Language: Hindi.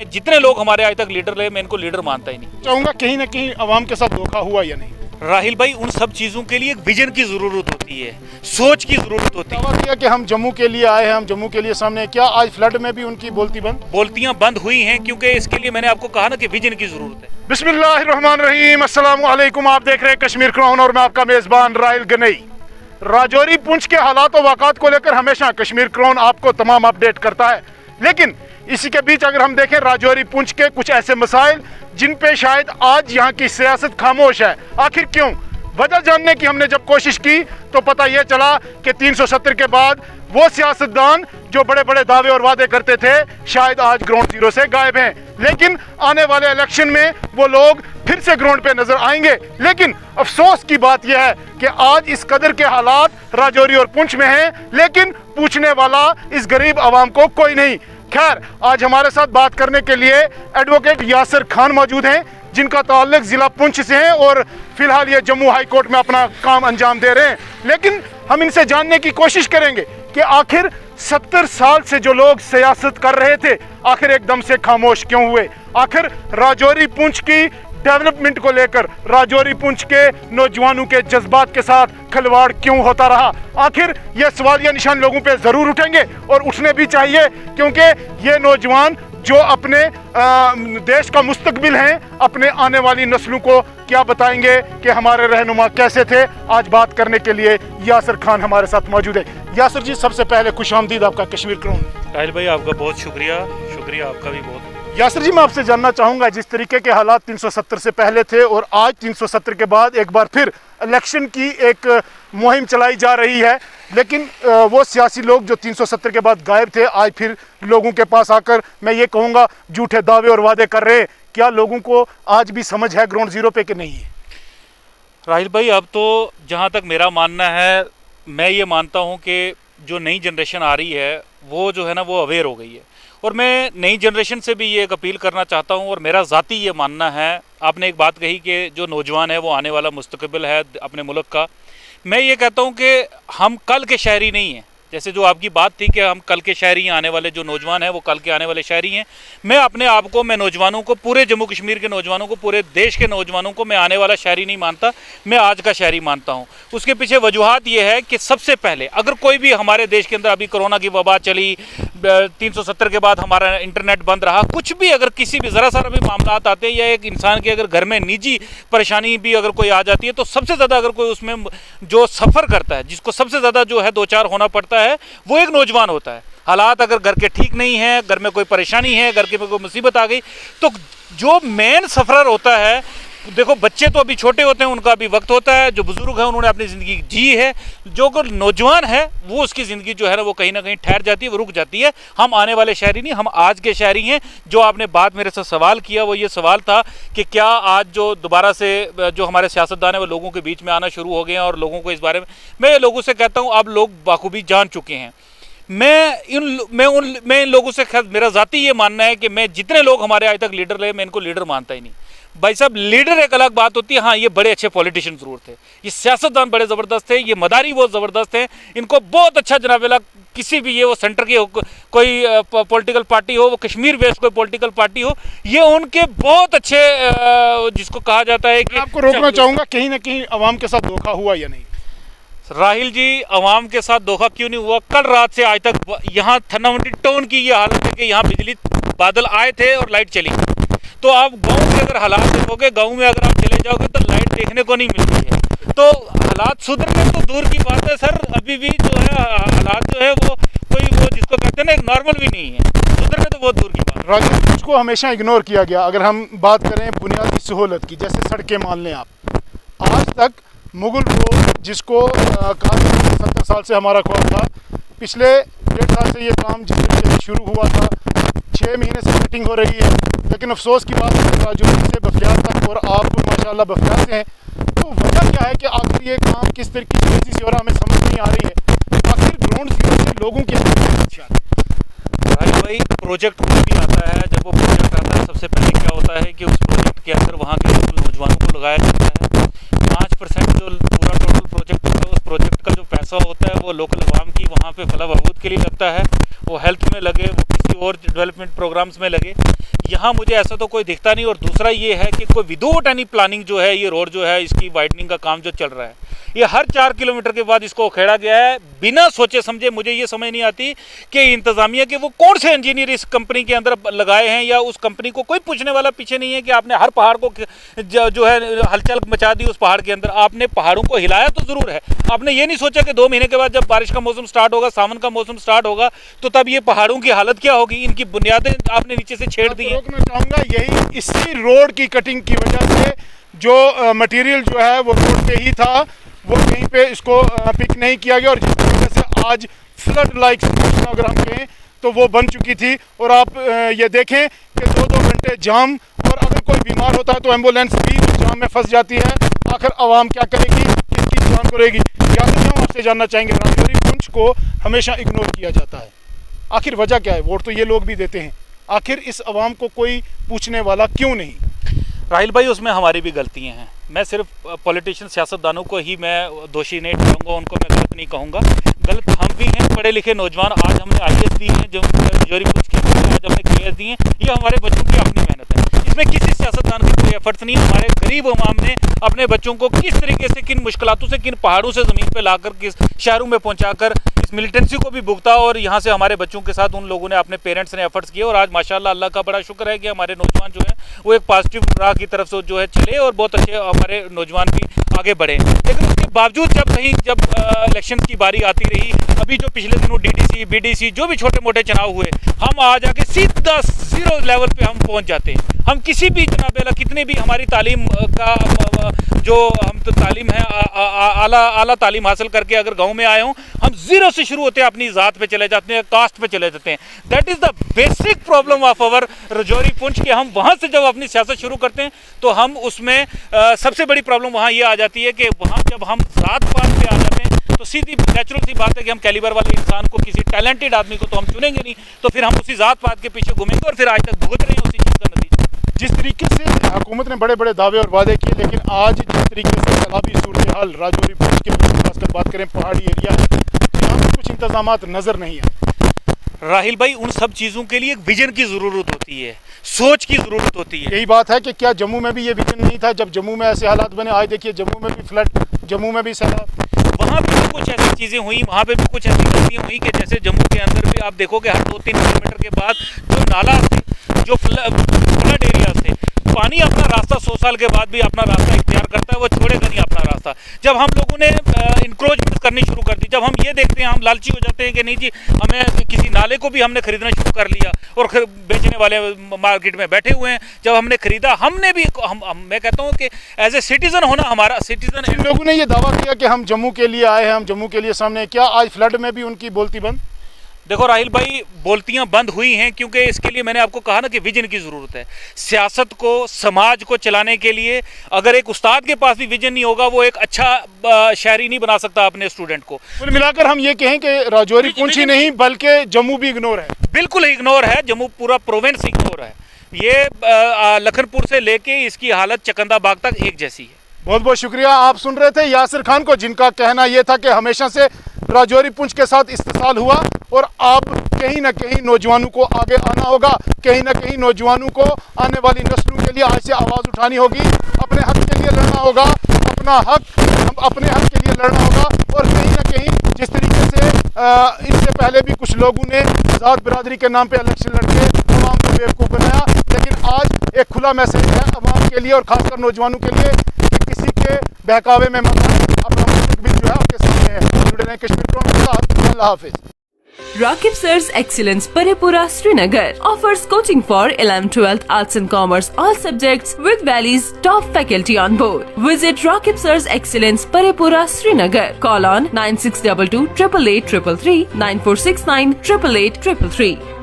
जितने लोग हमारे आज तक लीडर रहे, मैं इनको लीडर मानता ही नहीं। चाहूंगा कहीं ना कहीं अवाम के साथ धोखा हुआ या नहीं। राहिल भाई, उन सब चीजों के लिए एक विजन की जरूरत होती है, सोच की जरूरत होती है। दावा किया कि हम जम्मू के लिए आए हैं, हम जम्मू के लिए सामने, क्या आज फ्लड में भी उनकी बोलतियां बंद हुई हैं? क्योंकि इसके लिए मैंने आपको कहा ना कि विजन की जरूरत है। बिस्मिल्लाहिर्रहमानिर्रहीम, अस्सलाम वालेकुम। आप देख रहे हैं कश्मीर क्राउन और मैं आपका मेजबान राहिल गनई। राजौरी पुंछ के हालात और वाक़ात को लेकर हमेशा कश्मीर क्राउन आपको तमाम अपडेट करता है, लेकिन इसी के बीच अगर हम देखें राजौरी पुंछ के कुछ ऐसे मसाइल जिन पे शायद आज यहाँ की सियासत खामोश है। आखिर क्यों? वजह जानने की हमने जब कोशिश की तो पता यह चला कि 370 के बाद वो सियासतदान जो बड़े बड़े दावे और वादे करते थे शायद आज ग्राउंड जीरो से गायब हैं, लेकिन आने वाले इलेक्शन में वो लोग फिर से ग्राउंड पे नजर आएंगे। लेकिन अफसोस की बात यह है कि आज इस कदर के हालात राजौरी और पुंछ में हैं, लेकिन पूछने वाला इस गरीब आवाम को कोई नहीं। खैर, आज हमारे साथ बात करने के लिए एडवोकेट यासिर खान मौजूद हैं, जिनका ताल्लुक जिला पुंछ से है और फिलहाल ये जम्मू हाई कोर्ट में अपना काम अंजाम दे रहे हैं। लेकिन हम इनसे जानने की कोशिश करेंगे कि आखिर 70 साल से जो लोग सियासत कर रहे थे आखिर एकदम से खामोश क्यों हुए। आखिर राजौरी पुंछ की डेवलपमेंट को लेकर राजौरी पुंछ के नौजवानों के जज्बात के साथ खिलवाड़ क्यों होता रहा। आखिर ये सवालिया निशान लोगों पे जरूर उठेंगे और उठने भी चाहिए, क्योंकि ये नौजवान जो अपने देश का मुस्तकबिल हैं, अपने आने वाली नस्लों को क्या बताएंगे कि हमारे रहनुमा कैसे थे। आज बात करने के लिए यासिर खान हमारे साथ मौजूद है। यासिर जी, सबसे पहले खुशामदीद आपका कश्मीर क्राउन। राहिल भाई, आपका बहुत शुक्रिया आपका भी बहुत। यासिर जी, मैं आपसे जानना चाहूँगा, जिस तरीके के हालात 370 से पहले थे और आज 370 के बाद एक बार फिर इलेक्शन की एक मुहिम चलाई जा रही है, लेकिन वो सियासी लोग जो 370 के बाद गायब थे आज फिर लोगों के पास आकर मैं ये कहूँगा झूठे दावे और वादे कर रहे हैं। क्या लोगों को आज भी समझ है ग्राउंड जीरो पे कि नहीं है? राहिल भाई, अब तो जहाँ तक मेरा मानना है, मैं ये मानता हूँ कि जो नई जनरेशन आ रही है वो जो है ना वो अवेयर हो गई है, और मैं नई जनरेशन से भी ये एक अपील करना चाहता हूँ और मेरा ज़ाती ये मानना है। आपने एक बात कही कि जो नौजवान है वो आने वाला मुस्तकबिल है अपने मुल्क का। मैं ये कहता हूँ कि हम कल के शहरी नहीं हैं। जैसे जो आपकी बात थी कि हम कल के शहरी हैं, आने वाले जो नौजवान हैं वो कल के आने वाले शहरी हैं। मैं अपने आप को, मैं नौजवानों को, पूरे जम्मू कश्मीर के नौजवानों को, पूरे देश के नौजवानों को मैं आने वाला शहरी नहीं मानता, मैं आज का शहरी मानता हूँ। उसके पीछे वजूहात ये है कि सबसे पहले अगर कोई भी हमारे देश के अंदर अभी कोरोना की वबा चली, 370 के बाद हमारा इंटरनेट बंद रहा, कुछ भी अगर किसी भी ज़रा सारा भी मामला आते हैं या एक इंसान के अगर घर में निजी परेशानी भी अगर कोई आ जाती है, तो सबसे ज़्यादा अगर कोई उसमें जो सफ़र करता है, जिसको सबसे ज़्यादा जो है दो चार होना पड़ता है, वो एक नौजवान होता है। हालात अगर घर के ठीक नहीं है, घर में कोई परेशानी है, घर के में कोई मुसीबत आ गई, तो जो मेन सफ़रर होता है, देखो बच्चे तो अभी छोटे होते हैं, उनका अभी वक्त होता है, जो बुजुर्ग है उन्होंने अपनी ज़िंदगी जी है, जो नौजवान है वो उसकी ज़िंदगी जो है ना वो कहीं ना कहीं ठहर जाती है, वो रुक जाती है। हम आने वाले शहरी नहीं, हम आज के शहरी हैं। जो आपने बात मेरे से सवाल किया वो ये सवाल था कि क्या आज जो दोबारा से जो हमारे सियासतदान है वो लोगों के बीच में आना शुरू हो गए हैं और लोगों को इस बारे में, मैं लोगों से कहता हूँ अब लोग बाखूबी जान चुके हैं। मैं इन लोगों से, मेरा ज़ाती ये मानना है कि मैं जितने लोग हमारे आज तक लीडर रहे, मैं इनको लीडर मानता ही नहीं। भाई साहब, लीडर एक अलग बात होती है, हाँ ये बड़े अच्छे पॉलिटिशियन जरूर थे, ये सियासतदान बड़े ज़बरदस्त थे, ये मदारी बहुत ज़बरदस्त हैं, इनको बहुत अच्छा जनाबेला किसी भी, ये वो सेंटर की कोई पॉलिटिकल पार्टी हो, वो कश्मीर बेस्ड कोई पॉलिटिकल पार्टी हो, ये उनके बहुत अच्छे जिसको कहा जाता है कि आपको रोकना चाहूँगा, कहीं ना कहीं अवाम के साथ धोखा हुआ या नहीं? राहिल जी, अवाम के साथ धोखा क्यों नहीं हुआ? कल रात से आज तक यहाँ थर्मामीटर टोन की ये हालत है कि यहाँ बिजली बादल आए थे और लाइट चली। तो आप गांव के अगर हालात देखोगे, गांव में अगर आप चले जाओगे तो लाइट देखने को नहीं मिलती है। तो हालात सुधरने तो दूर की बात है सर, अभी भी जो है हालात जो है वो कोई वो जिसको कहते हैं ना एक नॉर्मल भी नहीं है, सुधरने तो बहुत दूर की बात। राजौरी को हमेशा इग्नोर किया गया। अगर हम बात करें बुनियादी सहूलत की, जैसे सड़कें मान लें आप, आज तक मुगल रोड जिसको कहा 70 साल से हमारा ख्वाब था, पिछले 1.5 साल से ये काम जिस तरीके से शुरू हुआ था 6 महीने से मीटिंग हो रही है, लेकिन अफसोस की बात है राजौरी से बफलियार तक, और आप माशाल्लाह बफलियार से हैं, तो वजह क्या है कि आखिर ये काम किस तरीके की तेजी से हो रहा हमें समझ नहीं आ रही है। आखिर ग्राउंड जीरो से लोगों की भाई प्रोजेक्ट कोई भी आता है, जब वो प्रोजेक्ट आता है सबसे पहले क्या होता है कि उस प्रोजेक्ट के अंदर वहाँ के लोकल नौजवानों को लगाया जाता है। 5% जो पूरा टोटल प्रोजेक्ट होता है, उस प्रोजेक्ट का जो पैसा होता है वो लोकल आवाम की वहाँ पे फलाह बहबूद के लिए लगता है, वो हेल्थ में लगे, वो किसी और डेवलपमेंट प्रोग्राम्स में लगे। यहाँ मुझे ऐसा तो कोई दिखता नहीं। और दूसरा ये है कि कोई विदाउट एनी प्लानिंग जो है ये रोड जो है इसकी वाइडनिंग का काम जो चल रहा है, ये हर 4 किलोमीटर के बाद इसको उखेड़ा गया है बिना सोचे समझे। मुझे ये समझ नहीं आती कि इंतजामिया के वो कौन से इंजीनियर इस कंपनी के अंदर लगाए हैं, या उस कंपनी को कोई पूछने वाला पीछे नहीं है कि आपने हर पहाड़ को जो है हलचल मचा दी उस पहाड़ के अंदर। आपने पहाड़ों को हिलाया तो जरूर है, आपने ये नहीं सोचा कि 2 महीने के बाद जब बारिश का मौसम स्टार्ट होगा, सावन का मौसम स्टार्ट होगा, तो तब ये पहाड़ों की हालत क्या होगी। इनकी बुनियादें आपने नीचे से छेड़ दी है। रोकना चाहूँगा यही, इसी रोड की कटिंग की वजह से जो मटेरियल जो है वो रोड पे ही था, वो कहीं पे इसको पिक नहीं किया गया, और जिस तरीके से आज फ्लड लाइक सिचुएशन अगर हम कहें तो वो बन चुकी थी। और आप ये देखें कि 2-2 घंटे जाम, और अगर कोई बीमार होता है तो एम्बुलेंस भी उस जाम में फंस जाती है। आखिर आवाम क्या करेगी, किसकी जान को रहेगी। याद हम आपसे जानना चाहेंगे, राजौरी पुंछ को हमेशा इग्नोर किया जाता है, आखिर वजह क्या है? वोट तो ये लोग भी देते हैं, आखिर इस आवाम को कोई पूछने वाला क्यों नहीं? राहिल भाई, उसमें हमारी भी गलतियां हैं। मैं सिर्फ पॉलिटिशियन सियासतदानों को ही मैं दोषी नहीं ठहराऊंगा, उनको मैं गलत नहीं कहूँगा। गलत हम भी हैं, पढ़े लिखे नौजवान। आज हमने IAS दी हैं, जो राजौरी पुंछ की आज हमने KS दी हैं, ये हमारे बच्चों की अपनी मेहनत है। इसमें किसी सियासतदान की कोई एफर्ट्स नहीं। हमारे गरीब अवाम ने अपने बच्चों को किस तरीके से, किन मुश्किलातों से, किन पहाड़ों से ज़मीन पर लाकर, किस शहरों में पहुँचाकर इस मिलिटेंसी को भी भुगता, और यहाँ से हमारे बच्चों के साथ उन लोगों ने, अपने पेरेंट्स ने एफर्ट्स किए। और आज माशाल्लाह अल्लाह का बड़ा शुक्र है कि हमारे नौजवान जो है वो एक पॉजिटिव राह की तरफ से जो है चले, और बहुत अच्छे हमारे नौजवान भी आगे बढ़े। लेकिन उसके बावजूद जब इलेक्शन की बारी आती रही, अभी जो पिछले दिनों DDC, BDC जो भी छोटे मोटे चुनाव हुए, हम आ जाके सीधा 0 लेवल पे हम पहुंच जाते हैं। हम किसी भी जनाब कितने भी हमारी तालीम का जो हम तो तालीम है आला तालीम हासिल करके अगर गांव में आए हों, हम 0 से शुरू होते हैं, अपनी ज़ात पे चले जाते हैं, कास्ट पे चले जाते हैं। That is the basic problem of our Rajouri Poonch के। हम वहाँ से जब अपनी सियासत शुरू करते हैं तो हम उसमें सबसे बड़ी प्रॉब्लम वहाँ ये आ जाती है कि वहाँ जब हम ज़ात पात पे आ जाते हैं तो सीधी नेचुरल सी बात है कि हम कैलिबर वाले इंसान को, किसी टैलेंटेड आदमी को तो हम चुनेंगे नहीं, तो फिर हम उसी ज़ात पात के पीछे घूमेंगे और फिर आज तक भुगत रहे हैं उसी चीज़ का नतीजा। जिस तरीके से हुकूमत ने बड़े बड़े दावे और वादे किए, लेकिन आज जिस तरीके से सैलाबी सूरत हाल राजौरी पुंछ के खासकर बात करें पहाड़ी एरिया है, तो यहाँ पर कुछ इंतजाम नज़र नहीं आए। राहिल भाई, उन सब चीज़ों के लिए एक विजन की ज़रूरत होती है, सोच की ज़रूरत होती है। यही बात है कि क्या जम्मू में भी ये विजन नहीं था? जब जम्मू में ऐसे हालात बने, आज देखिए जम्मू में भी फ्लड, जम्मू में भी सैलाब, वहाँ पे भी कुछ ऐसी चीज़ें हुई, वहाँ पे भी कुछ ऐसी गलतियाँ हुई कि जैसे जम्मू के अंदर भी आप देखोगे हर 2-3 किलोमीटर के बाद जो नाला थे, जो फ्लड एरिया थे, पानी अपना रास्ता 100 साल के बाद भी अपना रास्ता इख्तियार करता है, वो छोड़ेगा नहीं अपना रास्ता। जब हम लोगों ने इंक्रोचमेंट करनी शुरू कर दी, जब हम ये देखते हैं, हम लालची हो जाते हैं कि नहीं जी, हमें किसी नाले को भी हमने खरीदना शुरू कर लिया और बेचने वाले मार्केट में बैठे हुए हैं। जब हमने खरीदा, हमने भी मैं कहता हूँ कि एज ए सिटीजन होना, हमारा सिटीजन। इन लोगों ने ये दावा किया कि हम जम्मू के लिए आए हैं, हम जम्मू के लिए सामने, क्या आज फ्लड में भी उनकी बोलती बंद? देखो राहिल भाई, बोलतियां बंद हुई हैं क्योंकि इसके लिए मैंने आपको कहा ना कि विजन की ज़रूरत है। सियासत को, समाज को चलाने के लिए अगर एक उस्ताद के पास भी विजन नहीं होगा, वो एक अच्छा शायरी नहीं बना सकता अपने स्टूडेंट को। कुल मिलाकर हम ये कहें कि राजौरी पुंछ ही नहीं बल्कि जम्मू भी इग्नोर है। बिल्कुल इग्नोर है, जम्मू पूरा प्रोविंस इग्नोर है। ये लखनपुर से लेके इसकी हालत चकंदा बाग तक एक जैसी है। बहुत बहुत शुक्रिया। आप सुन रहे थे यासिर खान को, जिनका कहना यह था कि हमेशा से राजौरी पुंछ के साथ इस्तेसाल हुआ और अब कहीं ना कहीं नौजवानों को आगे आना होगा, कहीं ना कहीं नौजवानों को आने वाली नस्लों के लिए आज से आवाज़ उठानी होगी, अपने हक के लिए लड़ना होगा, अपने हक के लिए लड़ना होगा। और कहीं ना कहीं जिस तरीके से इससे पहले भी कुछ लोगों ने ज़ात बिरादरी के नाम पे इलेक्शन लड़के अवाम को बेवकूफ़ बनाया, लेकिन आज एक खुला मैसेज है अवाम के लिए और ख़ासकर नौजवानों के लिए कि किसी के बहकावे में मत आए, अपना मुस्तकबिल जो है आपके सामने है। जुड़े रहें कश्मीर क्राउन के साथ। अल्लाह हाफिज़। Rakib Sir's Excellence Parepura Srinagar offers coaching for 11th, 12th, Arts and Commerce all subjects with Valley's top faculty on board. Visit Rakib Sir's Excellence Parepura Srinagar. Call on 9622 888 333 9469 888 333.